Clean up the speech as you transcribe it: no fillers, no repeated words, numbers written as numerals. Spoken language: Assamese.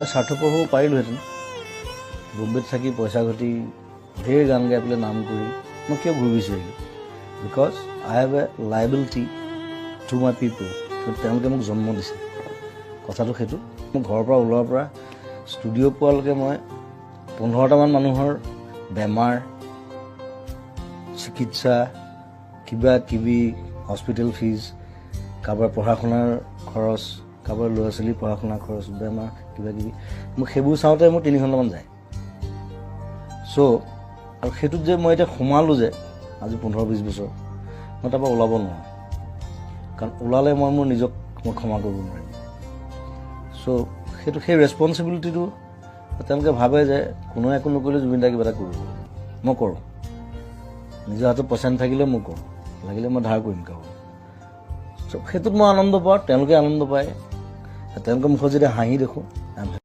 স্বাৰ্থপৰ হ'ব পাৰিলোহেঁতেন বম্বেত থাকি পইচা ঘটি ঢেৰ গান গাই পেলাই নাম কৰি মই কিয় ঘূৰি বিচাৰিলোঁ because I have a liability to my পিপল তেওঁলোকে মোক জন্ম দিছে কথাটো সেইটো মোৰ ঘৰৰ পৰা ওলোৱাৰ পৰা ষ্টুডিঅ' পোৱালৈকে মই 15টামান মানুহৰ বেমাৰ চিকিৎসা কিবা কিবি হস্পিটেল ফিজ কাৰোবাৰ পঢ়া শুনাৰ খৰচ কাৰোবাৰ ল'ৰা ছোৱালীৰ পঢ়া শুনাৰ খৰচ বেমাৰ কিবা কিবি মোক সেইবোৰ চাওঁতে মোৰ 3 ঘণ্টামান যায় চ' আৰু সেইটোত যে মই এতিয়া সোমালোঁ যে আজি 15-20 বছৰ মই তাৰপৰা ওলাব নোৱাৰোঁ কাৰণ ওলালে মই মোৰ নিজক মই ক্ষমা কৰিব নোৱাৰিম চ' সেইটো সেই ৰেছপনচিবিলিটিটো তেওঁলোকে ভাবে যে কোনোৱে একো নকৰিলে জুবিন দাই কিবা এটা কৰিব মই কৰোঁ নিজৰ হাতত পইচা নাথাকিলে মই কৰোঁ লাগিলে মই ধাৰ কৰিম কাৰোবাৰ চ' সেইটোত মই আনন্দ পাওঁ তেওঁলোকে আনন্দ পায় তেওঁলোকৰ মুখত যেতিয়া হাঁহি দেখোঁ